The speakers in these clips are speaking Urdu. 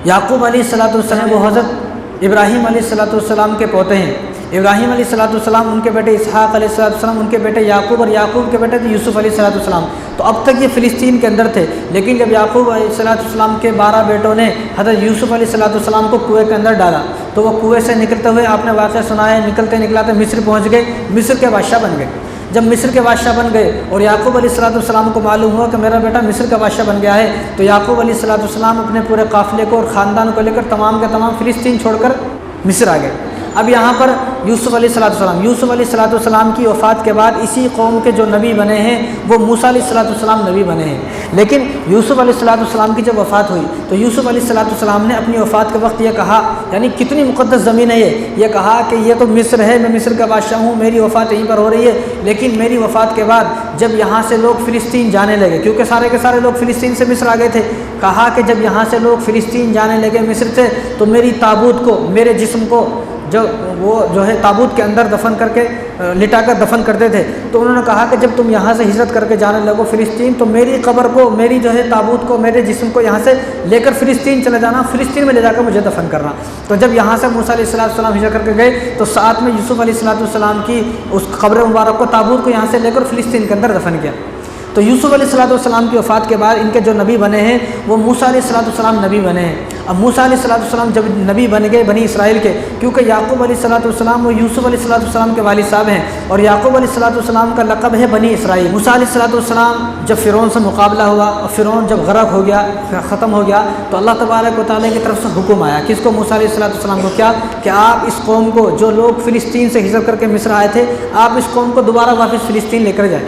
یعقوب علیہ السلام وہ حضرت ابراہیم علیہ السلام کے پوتے ہیں۔ ابراہیم علیہ السلام ان کے بیٹے اسحاق علیہ السلام ان کے بیٹے یعقوب، اور یعقوب کے بیٹے تھے یوسف علیہ السلام۔ تو اب تک یہ فلسطین کے اندر تھے، لیکن جب یعقوب علیہ السلام کے 12 بیٹوں نے حضرت یوسف علیہ السلام کو کنویں کے اندر ڈالا، تو وہ کنویں سے نکلتے ہوئے آپ نے واقعہ سنا ہے، نکلتے مصر پہنچ گئے، مصر کے بادشاہ بن گئے۔ جب مصر کے بادشاہ بن گئے اور یعقوب علیہ السلام کو معلوم ہوا کہ میرا بیٹا مصر کا بادشاہ بن گیا ہے، تو یعقوب علیہ السلام اپنے پورے قافلے کو اور خاندان کو لے کر تمام کے تمام فلسطین چھوڑ کر مصر آ گئے۔ اب یہاں پر یوسف علیہ السلام کی وفات کے بعد اسی قوم کے جو نبی بنے ہیں وہ موسیٰ علیہ السلام نبی بنے ہیں۔ لیکن یوسف علیہ السلام کی جب وفات ہوئی تو یوسف علیہ السلام نے اپنی وفات کے وقت یہ کہا، یعنی کتنی مقدس زمین ہے یہ کہا کہ یہ تو مصر ہے، میں مصر کا بادشاہ ہوں، میری وفات یہیں پر ہو رہی ہے، لیکن میری وفات کے بعد جب یہاں سے لوگ فلسطین جانے لگے، کیونکہ سارے کے سارے لوگ فلسطین سے مصر آ گئے تھے، کہا کہ جب یہاں سے لوگ فلسطین جانے لگے مصر سے، تو میری تابوت کو، میرے جسم کو جو ہے تابوت کے اندر دفن کر کے لٹا کر دفن کرتے تھے، تو انہوں نے کہا کہ جب تم یہاں سے ہجرت کر کے جانے لگو فلسطین، تو میری قبر کو، میری جو ہے تابوت کو، میرے جسم کو یہاں سے لے کر فلسطین چلے جانا، فلسطین میں لے جا کر مجھے دفن کرنا۔ تو جب یہاں سے موسیٰ علیہ السلام ہجرت کر کے گئے تو ساتھ میں یوسف علیہ السلام کی اس قبر مبارک کو، تابوت کو یہاں سے لے کر فلسطین کے اندر دفن کیا۔ تو یوسف علیہ السلام کی وفات کے بعد ان کے جو نبی بنے ہیں وہ موسیٰ علیہ السلام نبی بنے ہیں۔ اب موسیٰ علیہ السلام جب نبی بن گئے بنی اسرائیل کے، کیونکہ یعقوب علیہ السلام وہ یوسف علیہ السلام کے والد صاحب ہیں، اور یعقوب علیہ السلام کا لقب ہے بنی اسرائیل۔ موسیٰ علیہ السلام جب فرعون سے مقابلہ ہوا اور فرعون جب غرق ہو گیا، ختم ہو گیا، تو اللہ تبارک و تعالیٰ کی طرف سے حکم آیا، کس کو؟ موسیٰ علیہ السلام کو، کیا کہ آپ اس قوم کو، جو لوگ فلسطین سے ہجرت کر کے مصر آئے تھے، آپ اس قوم کو دوبارہ واپس فلسطین لے کر جائیں۔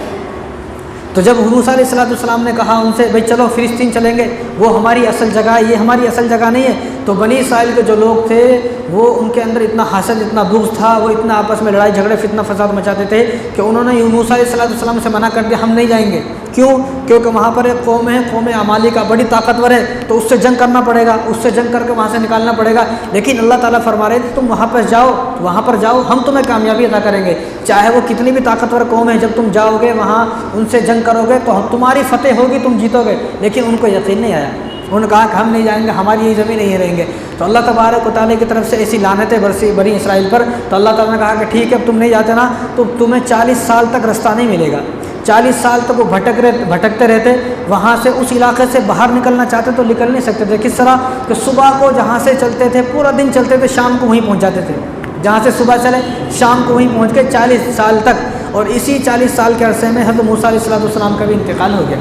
تو جب موسیٰ علیہ السلام نے کہا ان سے، بھئی چلو فلسطین چلیں گے، وہ ہماری اصل جگہ ہے، یہ ہماری اصل جگہ نہیں ہے، تو بنی اسرائیل کے جو لوگ تھے وہ ان کے اندر اتنا حسد، اتنا بغض تھا، وہ اتنا آپس میں لڑائی جھگڑے فتنہ فساد مچاتے تھے کہ انہوں نے موسیٰ علیہ السلام سے منع کر دیا، ہم نہیں جائیں گے۔ کیوں؟ کیونکہ وہاں پر ایک قوم ہے، قوم عمالیقہ، بڑی طاقتور ہے، تو اس سے جنگ کرنا پڑے گا، اس سے جنگ کر کے وہاں سے نکالنا پڑے گا۔ لیکن اللہ تعالیٰ فرما رہے تھے تم وہاں پر جاؤ، ہم تمہیں کامیابی عطا کریں گے، چاہے وہ کتنی بھی طاقتور قوم ہے، جب تم جاؤ گے وہاں ان سے جنگ کرو گے تو تمہاری فتح ہوگی، تم جیتو گے۔ لیکن ان کو یقین نہیں آیا، انہوں نے کہا کہ ہم نہیں جائیں گے، ہماری یہ زمین نہیں رہیں گے۔ تو اللہ تبارک و تعالیٰ کی طرف سے ایسی لعنتیں برسی بنی اسرائیل پر، تو اللہ تعالیٰ نے کہا کہ ٹھیک ہے، اب تم نہیں جاتے نا، تو تمہیں 40 سال تک رستہ نہیں ملے گا۔ 40 سال تک وہ بھٹکتے رہتے، وہاں سے اس علاقے سے باہر نکلنا چاہتے تو نکل نہیں سکتے تھے۔ کس طرح کہ صبح کو جہاں سے چلتے تھے پورا دن چلتے تھے، شام کو وہیں پہنچ جاتے تھے، جہاں سے صبح چلے شام کو وہیں پہنچ گئے 40 سال تک۔ اور اسی 40 سال کے عرصے میں حضرت موسیٰ علیہ السلام کا بھی انتقال ہو گیا۔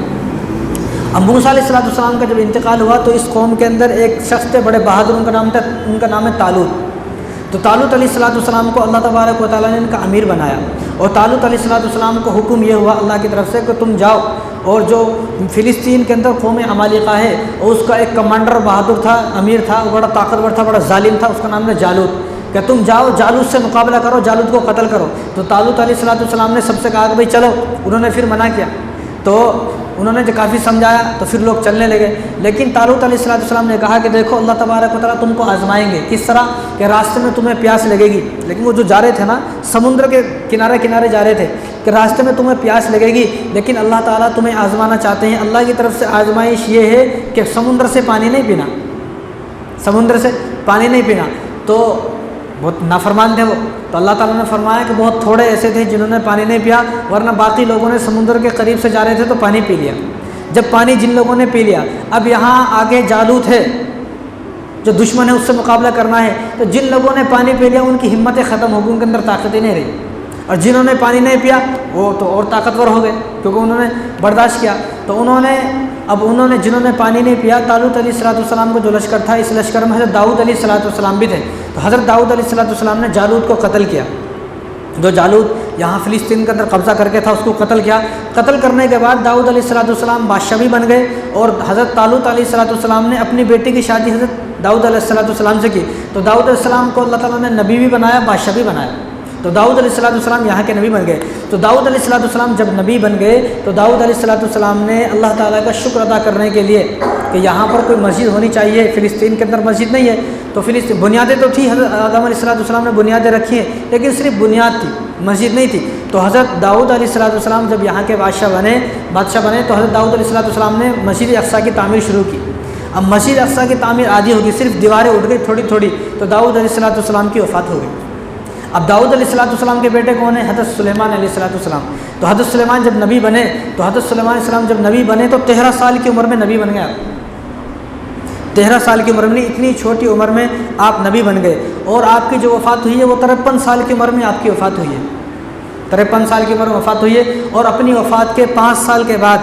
اب موسیٰ علیہ السلام کا جب انتقال ہوا تو اس قوم کے اندر ایک شخص تھے بڑے بہادر، ان کا نام ہے طالوت۔ تو طالوت علیہ السلام کو اللہ تبارک و تعالیٰ نے ان کا امیر بنایا، اور طالوت علیہ السلام کو حکم یہ ہوا اللہ کی طرف سے کہ تم جاؤ، اور جو فلسطین کے اندر قوم عمالیقہ ہے، اور اس کا ایک کمانڈر بہادر تھا، امیر تھا، وہ بڑا طاقتور تھا، بڑا ظالم تھا، اس کا نام ہے جالوت، کہ تم جاؤ جالوت سے مقابلہ کرو، جالوت کو قتل کرو۔ تو طالوت علیہ السلام نے سب سے کہا کہ بھائی چلو، انہوں نے پھر منع کیا، تو انہوں نے جو کافی سمجھایا تو پھر لوگ چلنے لگے۔ لیکن طالوت علیہ السلام نے کہا کہ دیکھو اللہ تبارک و تعالیٰ تم کو آزمائیں گے، کس طرح کہ راستے میں تمہیں پیاس لگے گی، لیکن وہ جو جا رہے تھے نا سمندر کے کنارے جا رہے تھے، کہ راستے میں تمہیں پیاس لگے گی، لیکن اللہ تعالیٰ تمہیں آزمانا چاہتے ہیں۔ اللہ کی طرف سے آزمائش یہ ہے کہ سمندر سے پانی نہیں پینا، سمندر سے پانی نہیں پینا، تو بہت نافرمان تھے وہ۔ تو اللہ تعالیٰ نے فرمایا کہ بہت تھوڑے ایسے تھے جنہوں نے پانی نہیں پیا، ورنہ باقی لوگوں نے سمندر کے قریب سے جا رہے تھے تو پانی پی لیا۔ جب پانی جن لوگوں نے پی لیا، اب یہاں آگے جالوت ہے جو دشمن ہے، اس سے مقابلہ کرنا ہے، تو جن لوگوں نے پانی پی لیا ان کی ہمتیں ختم ہو گئی، ان کے اندر طاقتیں نہیں رہی، اور جنہوں نے پانی نہیں پیا وہ تو اور طاقتور ہو گئے کیونکہ انہوں نے برداشت کیا۔ تو انہوں نے جنہوں نے پانی نہیں پیا، طالوت علیہ السلام کو جو لشکر تھا، اس لشکر میں حضرت داؤد علیہ السلام بھی تھے، تو حضرت داؤد علیہ السلام نے جالوت کو قتل کیا۔ جو جالوت یہاں فلسطین کے اندر قبضہ کر کے تھا اس کو قتل کیا۔ قتل کرنے کے بعد داؤد علیہ السلام بادشاہ بھی بن گئے، اور حضرت طالوت علیہ السلام نے اپنی بیٹی کی شادی حضرت داؤد علیہ السلام سے کی، تو داؤد علیہ السلام کو اللہ تعالیٰ نے نبی بھی بنایا، بادشاہ بھی بنایا، تو داؤد علیہ السلام یہاں کے نبی بن گئے۔ تو داؤد علیہ السلام جب نبی بن گئے تو داؤد علیہ السلام نے اللہ تعالیٰ کا شکر ادا کرنے کے لیے کہ یہاں پر کوئی مسجد ہونی چاہیے، فلسطین کے اندر مسجد نہیں ہے، تو فلسطین بنیادیں تو تھی، حضرت آدم علیہ السلام نے بنیادیں رکھی ہیں، لیکن صرف بنیاد تھی، مسجد نہیں تھی۔ تو حضرت داؤد علیہ السلام جب یہاں کے بادشاہ بنے تو حضرت داؤد علیہ السلام نے مسجد اقصیٰ کی تعمیر شروع کی۔ اب مسجد اقصیٰ کی تعمیر آدھی ہوگی، صرف دیواریں اٹھ گئی تھوڑی تھوڑی، تو داؤد علیہ السلام کی وفات ہو گئی۔ اب داؤد علیہ السلام کے بیٹے کون ہیں؟ حضرت سلیمان علیہ السلام۔ تو حضرت سلیمان جب نبی بنے، تو حضرت سلیمان علیہ السلام جب نبی بنے تو 13 سال کی عمر میں نبی بن گئے آپ۔ 13 سال کی عمر میں، اتنی چھوٹی عمر میں آپ نبی بن گئے، اور آپ کی جو وفات ہوئی ہے وہ 53 سال کی عمر میں آپ کی وفات ہوئی ہے۔ 53 سال کی عمر میں وفات ہوئی ہے، اور اپنی وفات کے 5 سال کے بعد،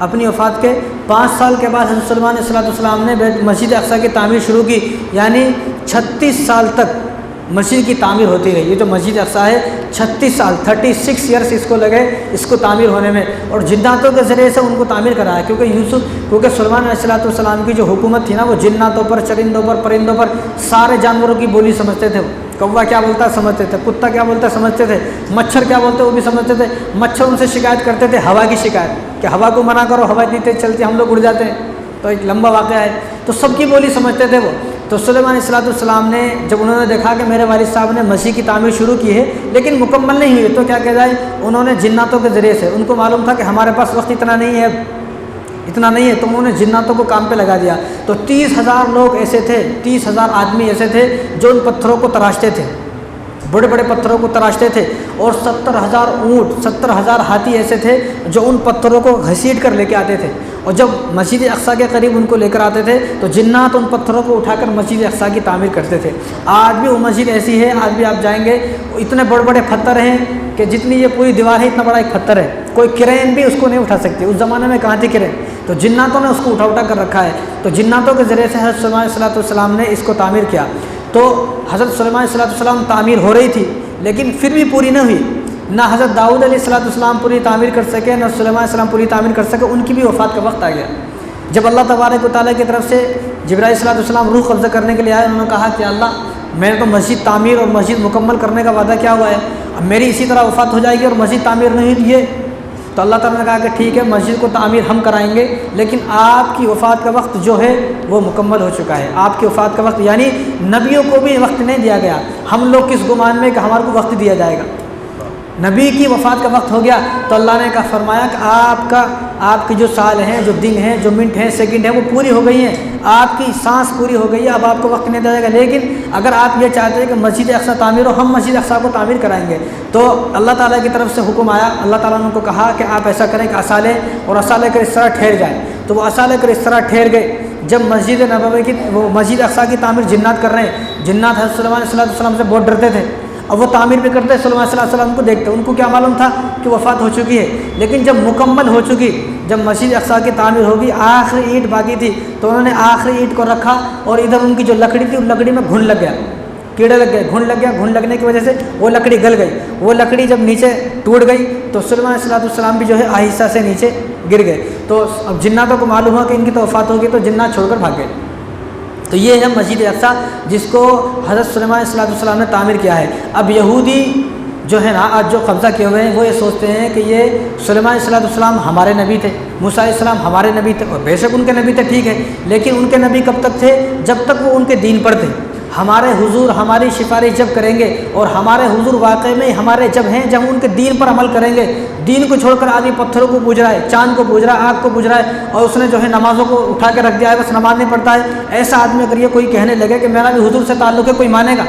اپنی وفات کے 5 سال کے بعد حضرت سلیمان علیہ السلام نے مسجد اقصیٰ کی تعمیر شروع کی، یعنی 36 سال تک مسجد کی تعمیر ہوتی رہی۔ یہ جو مسجد اقصیٰ ہے 36 سال 36 ایئرس اس کو لگے اس کو تعمیر ہونے میں، اور جناتوں کے ذریعے سے ان کو تعمیر کرایا، کیونکہ سلیمان علیہ السلام کی جو حکومت تھی نا، وہ جناتوں پر، چرندوں پر، پرندوں پر، سارے جانوروں کی بولی سمجھتے تھے۔ کوا کیا بولتا ہے سمجھتے تھے، کتا کیا بولتا ہے سمجھتے تھے، مچھر کیا بولتے وہ بھی سمجھتے تھے۔ مچھر ان سے شکایت کرتے تھے ہوا کی شکایت، کہ ہوا کو منع کرو، ہوا اتنی تیز چلتی ہے ہم لوگ اڑ جاتے ہیں، تو ایک لمبا واقعہ ہے۔ تو سب کی بولی سمجھتے تھے وہ۔ تو سلیمان علیہ السلام نے جب انہوں نے دیکھا کہ میرے والد صاحب نے مسجد کی تعمیر شروع کی ہے لیکن مکمل نہیں ہوئی، تو کیا کہا جائے، انہوں نے جناتوں کے ذریعے سے، ان کو معلوم تھا کہ ہمارے پاس وقت اتنا نہیں ہے، تو انہوں نے جناتوں کو کام پہ لگا دیا۔ تو 30,000 لوگ ایسے تھے، 30,000 آدمی ایسے تھے جو ان پتھروں کو تراشتے تھے، بڑے بڑے پتھروں کو تراشتے تھے، اور 70,000 اونٹ، 70,000 ہاتھی ایسے تھے جو ان پتھروں کو گھسیٹ کر لے کے آتے تھے، اور جب مسجد اقصیٰ کے قریب ان کو لے کر آتے تھے تو جنات ان پتھروں کو اٹھا کر مسجد اقصیٰ کی تعمیر کرتے تھے۔ آج بھی وہ مسجد ایسی ہے، آج بھی آپ جائیں گے اتنے بڑے بڑے پتھر ہیں کہ جتنی یہ پوری دیوار ہے اتنا بڑا ایک پتھر ہے، کوئی کرین بھی اس کو نہیں اٹھا سکتی۔ اس زمانے میں کہاں تھی کرین؟ تو جناتوں نے اس کو اٹھا کر رکھا ہے۔ تو جناتوں کے ذریعے سے حضرت سلیمان علیہ السلام نے اس کو تعمیر کیا۔ تو حضرت سلیمان علیہ السلام تعمیر ہو رہی تھی لیکن پھر بھی پوری نہ ہوئی، نہ حضرت داؤد علیہ السلام پوری تعمیر کر سکے، نہ سلیمان علیہ السلام پوری تعمیر کر سکے، ان کی بھی وفات کا وقت آ گیا۔ جب اللہ تبارک و تعالیٰ کی طرف سے جبرائیل علیہ السلام روح قبضہ کرنے کے لیے آئے، انہوں نے کہا کہ اللہ، میں نے تو مسجد تعمیر اور مسجد مکمل کرنے کا وعدہ کیا ہوا ہے، اب میری اسی طرح وفات ہو جائے گی اور مسجد تعمیر نہیں ہوئی ہے۔ تو اللہ تعالیٰ نے کہا کہ ٹھیک ہے، مسجد کو تعمیر ہم کرائیں گے، لیکن آپ کی وفات کا وقت جو ہے وہ مکمل ہو چکا ہے۔ آپ کی وفات کا وقت، یعنی نبیوں کو بھی وقت نہیں دیا گیا۔ ہم لوگ کس گمان میں کہ ہمارے کو وقت دیا جائے گا، نبی کی وفات کا وقت ہو گیا تو اللہ نے فرمایا کہ آپ کی جو سال ہیں، جو دن ہیں، جو منٹ ہیں، سیکنڈ ہیں، وہ پوری ہو گئی ہیں، آپ کی سانس پوری ہو گئی ہے، اب آپ کو وقت نہیں دیا جائے گا۔ لیکن اگر آپ یہ چاہتے ہیں کہ مسجد اقصیٰ تعمیر ہو، ہم مسجد اقصیٰ کو تعمیر کرائیں گے۔ تو اللہ تعالیٰ کی طرف سے حکم آیا، اللہ تعالیٰ نے ان کو کہا کہ آپ ایسا کریں کہ عصا لیں اور عصا لے کر اس طرح ٹھہر جائیں۔ تو وہ عصا لے کر اس طرح ٹھہر گئے۔ جب مسجد نبوی کی، وہ مسجد اقصیٰ کی تعمیر جنات کر رہے ہیں، جنات حضرت سلیمان علیہ السلام سے بہت ڈرتے تھے۔ اب وہ تعمیر بھی کرتے، سلیمان علیہ السلام کو دیکھتے، ان کو کیا معلوم تھا کہ وفات ہو چکی ہے، لیکن جب مکمل ہو چکی، جب مسجد اقصیٰ کی تعمیر ہوگی، آخری اینٹ باقی تھی، تو انہوں نے آخری اینٹ کو رکھا، اور ادھر ان کی جو لکڑی تھی، ان لکڑی میں گھن لگ گیا، کیڑے لگ گئے، گھن لگ گیا، گھن لگنے کی وجہ سے وہ لکڑی گل گئی۔ وہ لکڑی جب نیچے ٹوٹ گئی تو سلیمان علیہ السلام بھی جو ہے آہستہ سے نیچے گر گئے۔ تو اب جناتوں کو معلوم ہوا کہ ان کی تو وفات ہوگی، تو جنات چھوڑ کر بھاگ گئے۔ تو یہ ہے مسجد اقصیٰ جس کو حضرت سلیمان علیہ السلام نے تعمیر کیا ہے۔ اب یہودی جو ہے نا، آج جو قبضہ کیے ہوئے ہیں، وہ یہ سوچتے ہیں کہ یہ سلیمان علیہ السلام ہمارے نبی تھے، موسیٰ علیہ السلام ہمارے نبی تھے، اور بے شک ان کے نبی تھے، ٹھیک ہے، لیکن ان کے نبی کب تک تھے؟ جب تک وہ ان کے دین پر تھے۔ ہمارے حضور ہماری سفارش جب کریں گے، اور ہمارے حضور واقعی میں ہمارے جب ہیں، جب ان کے دین پر عمل کریں گے، دین کو چھوڑ کر آدمی پتھروں کو پوج رہا ہے، چاند کو پوج رہا ہے، آگ کو پوج رہا ہے، اور اس نے جو ہے نمازوں کو اٹھا کے رکھ دیا ہے، بس نماز نہیں پڑھتا ہے، ایسا آدمی اگر یہ کوئی کہنے لگے کہ میرا بھی حضور سے تعلق ہے، کوئی مانے گا؟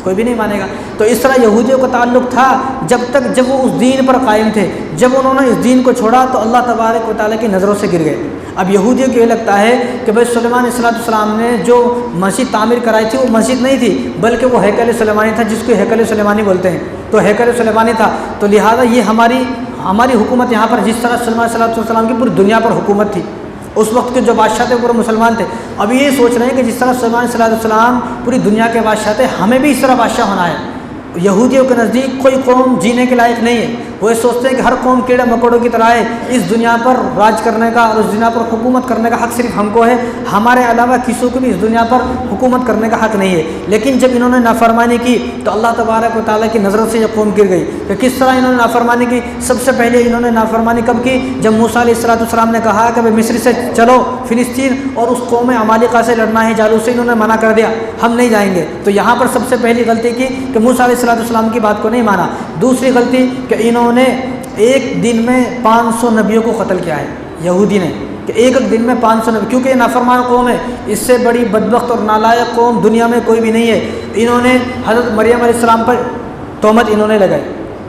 کوئی بھی نہیں مانے گا۔ تو اس طرح یہودیوں کا تعلق تھا جب وہ اس دین پر قائم تھے۔ جب انہوں نے اس دین کو چھوڑا تو اللہ تبارک و تعالیٰ کی نظروں سے گر گئے۔ اب یہودیوں کو یہ لگتا ہے کہ بھائی سلیمان علیہ السلام نے جو مسجد تعمیر کرائی تھی وہ مسجد نہیں تھی، بلکہ وہ ہیکل سلیمانی تھا، جس کو ہیکل سلیمانی بولتے ہیں، تو ہیکل سلیمانی تھا، تو لہٰذا یہ ہماری حکومت یہاں پر، جس طرح سلیمان علیہ السلام کی پوری دنیا پر حکومت تھی، اس وقت کے جو بادشاہ تھے پورے مسلمان تھے، اب یہ سوچ رہے ہیں کہ جس طرح سلیمان علیہ السلام پوری دنیا کے بادشاہ تھے، ہمیں بھی اس طرح بادشاہ ہونا ہے۔ یہودیوں کے نزدیک کوئی قوم جینے کے لائق نہیں ہے، وہ یہ سوچتے ہیں کہ ہر قوم کیڑے مکوڑوں کی طرح ہے، اس دنیا پر راج کرنے کا اور اس دنیا پر حکومت کرنے کا حق صرف ہم کو ہے، ہمارے علاوہ کسی کو بھی اس دنیا پر حکومت کرنے کا حق نہیں ہے۔ لیکن جب انہوں نے نافرمانی کی تو اللہ تبارک و تعالیٰ کی نظروں سے یہ قوم گر گئی۔ کہ کس طرح انہوں نے نافرمانی کی؟ سب سے پہلے انہوں نے نافرمانی کب کی؟ جب موسیٰ علیہ السلام نے کہا کہ بھائی مصر سے چلو فلسطین اور اس قوم عمالقہ سے لڑنا ہے، جالوت سے، انہوں نے منع کر دیا، ہم نہیں جائیں گے۔ تو یہاں پر سب سے پہلی غلطی کی کہ موسیٰ علیہ السلام کی بات کو نہیں مانا۔ دوسری غلطی کہ انہوں نے ایک دن میں 500 نبیوں کو قتل کیا ہے، یہودی نے کہ ایک ایک دن میں 500 نبی، کیونکہ یہ نافرمان قوم ہے، اس سے بڑی بدبخت اور نالائق قوم دنیا میں کوئی بھی نہیں ہے۔ انہوں نے حضرت مریم علیہ السلام پر تہمت انہوں نے لگائی،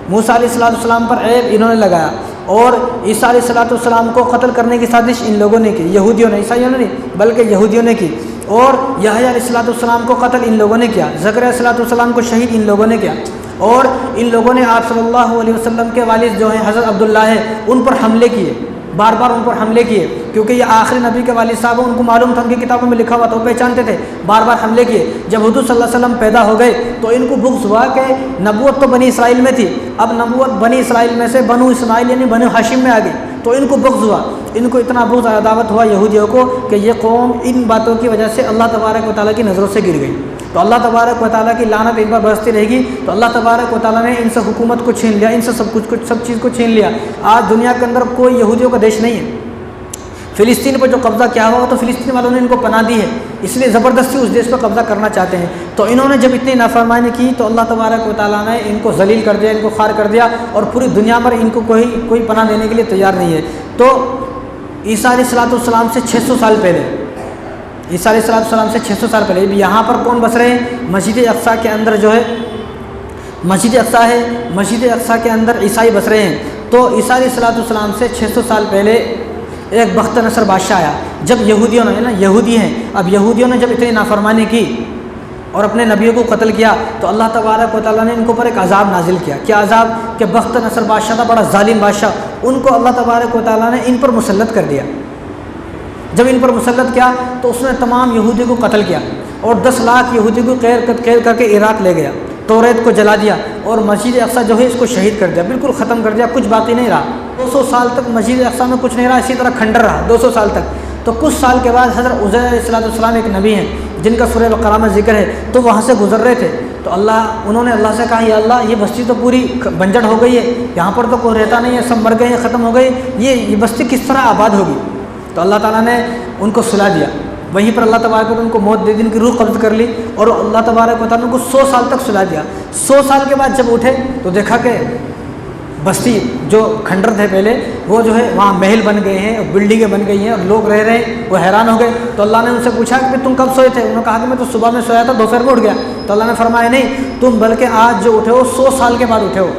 موسیٰ علیہ السلام پر عیب انہوں نے لگایا، اور عیسیٰ علیہ السلام کو قتل کرنے کی سازش ان لوگوں نے کی، یہودیوں نے، عیسائیوں نے نہیں بلکہ یہودیوں نے کی، اور یحییٰ علیہ السلام کو قتل ان لوگوں نے کیا، زکریا علیہ السلام کو شہید ان لوگوں نے کیا، اور ان لوگوں نے آپ صلی اللہ علیہ وسلم کے والد جو ہیں حضرت عبداللہ ہیں ان پر حملے کیے، بار بار ان پر حملے کیے، کیونکہ یہ آخری نبی کے والد صاحب ہیں، ان کو معلوم تھا، ان کی کتابوں میں لکھا ہوا تھا، وہ پہچانتے تھے، بار بار حملے کیے۔ جب حضور صلی اللہ علیہ وسلم پیدا ہو گئے تو ان کو بغض ہوا کہ نبوت تو بنی اسرائیل میں تھی، اب نبوت بنی اسرائیل میں سے بنو اسماعیل یعنی بنو ہاشم میں آ گئی، تو ان کو بغض ہوا، ان کو اتنا بغض عداوت ہوا یہودیوں کو کہ یہ قوم ان باتوں کی وجہ سے اللہ تبارک و تعالیٰ کی نظروں سے گر گئی، تو اللہ تبارک و تعالیٰ کی لعنت ان پر برستی رہے گی، تو اللہ تبارک و تعالیٰ نے ان سے حکومت کو چھین لیا، ان سے سب چیز کو چھین لیا۔ آج دنیا کے اندر کوئی یہودیوں کا دیش نہیں ہے، فلسطین پر جو قبضہ کیا ہوا تو فلسطین والوں نے ان کو پناہ دی ہے، اس لیے زبردستی اس دیش پر قبضہ کرنا چاہتے ہیں۔ تو انہوں نے جب اتنی نافرمانی کی تو اللہ تبارک و تعالیٰ نے ان کو ذلیل کر دیا، ان کو خوار کر دیا، اور پوری دنیا پر ان کو کوئی پناہ دینے کے لیے تیار نہیں ہے۔ تو عیسیٰ علیہ السلام سے 600 سال پہلے، عیسیٰ علیہ السلام سے 600 سال پہلے یہاں پر کون بس رہے ہیں؟ مسجد اقصیٰ کے اندر جو ہے مسجد اقصیٰ ہے، مسجد اقصیٰ کے اندر عیسائی بس رہے ہیں۔ تو عیسیٰ علیہ السلام سے 600 سال پہلے ایک بخت نصر بادشاہ آیا، جب یہودیوں نے یہودی ہیں، اب یہودیوں نے جب اتنی نافرمانی کی اور اپنے نبیوں کو قتل کیا تو اللہ تبارک و تعالیٰ نے ان کو پر ایک عذاب نازل کیا۔ کیا عذاب؟ کہ بخت نصر بادشاہ تھا، بڑا ظالم بادشاہ، ان کو اللہ تبارک و تعالیٰ نے ان پر مسلط کر دیا۔ جب ان پر مسلط کیا تو اس نے تمام یہودی کو قتل کیا، اور 10 لاکھ یہودی کو قید کر کے عراق لے گیا، توریت کو جلا دیا، اور مسجد اقصیٰ جو ہے اس کو شہید کر دیا، بالکل ختم کر دیا، کچھ باقی نہیں رہا۔ 200 سال تک مسجد اقصیٰ میں کچھ نہیں رہا، اسی طرح کھنڈر رہا 200 سال تک۔ تو کچھ سال کے بعد حضرت عزیر علیہ السلام ایک نبی ہیں جن کا سورہ بقرہ میں ذکر ہے، تو وہاں سے گزر رہے تھے، تو انہوں نے اللہ سے کہا، یا اللہ یہ بستی تو پوری بنجر ہو گئی ہے، یہاں پر تو کوئی رہتا نہیں ہے، سب مر گئے ہیں، ختم ہو گئی، یہ بستی کس طرح آباد ہوگی؟ تو اللہ تعالیٰ نے ان کو صلح دیا، وہیں پر اللہ تبارک و تعالیٰ ان کو موت دے دی، ان کی روح قبض کر لی، اور اللہ تبارک و تعالیٰ نے ان کو 100 سال تک صلح دیا۔ 100 سال کے بعد جب اٹھے تو دیکھا کہ بستی جو کھنڈر تھے پہلے وہ جو ہے وہاں محل بن گئے ہیں، بلڈنگیں بن گئی ہیں، اور لوگ رہ رہے ہیں، وہ حیران ہو گئے۔ تو اللہ نے ان سے پوچھا کہ تم کب سوئے تھے؟ انہوں نے کہا کہ میں تو صبح میں سویا تھا، دوپہر میں اٹھ گیا۔ تو اللہ نے فرمایا نہیں، تم بلکہ آج جو اٹھے ہو 100 سال کے بعد اٹھے ہو۔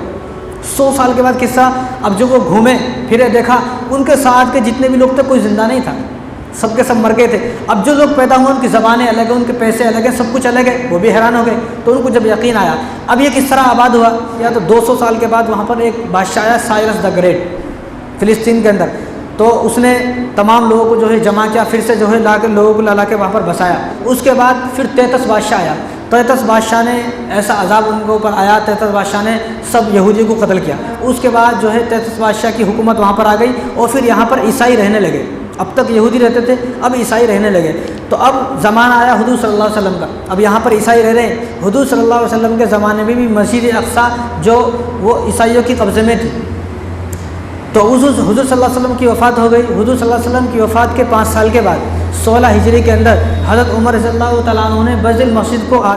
100 سال کے بعد قصہ، اب جو وہ گھومے پھرے دیکھا ان کے ساتھ کے جتنے بھی لوگ تھے کوئی زندہ نہیں تھا، سب کے سب مر گئے تھے۔ اب جو لوگ پیدا ہوئے ان کی زبانیں الگ ہیں، ان کے پیسے الگ ہیں، سب کچھ الگ ہے، وہ بھی حیران ہو گئے۔ تو ان کو جب یقین آیا اب یہ کس طرح آباد ہوا، یا تو 200 سال کے بعد وہاں پر ایک بادشاہ آیا سائرس دا گریٹ فلسطین کے اندر، تو اس نے تمام لوگوں کو جو ہے جمع کیا، پھر سے جو ہے لا کے لوگوں کو لا کے وہاں پر بسایا۔ اس کے بعد پھر تیتس بادشاہ آیا، تیتس بادشاہ نے ایسا عذاب ان کے اوپر آیا، تیتس بادشاہ نے سب یہودی کو قتل کیا۔ اس کے بعد جو ہے تیتس بادشاہ کی حکومت وہاں پر آ گئی، اور پھر یہاں پر عیسائی رہنے لگے۔ اب تک یہودی رہتے تھے، اب عیسائی رہنے لگے۔ تو اب زمانہ آیا حضور صلی اللہ علیہ وسلم کا، اب یہاں پر عیسائی رہ رہے ہیں۔ حضور صلی اللہ علیہ وسلم کے زمانے میں بھی مسجد اقصیٰ جو وہ عیسائیوں کی قبضے میں تھی، تو حضور صلی اللہ علیہ وسلم کی وفات ہو گئی۔ حضور صلی اللہ علیہ وسلم کی وفات کے 5 سال کے بعد 16 ہجری کے اندر حضرت عمر رضی اللہ تعالیٰ عنہ نے بیت المسجد کو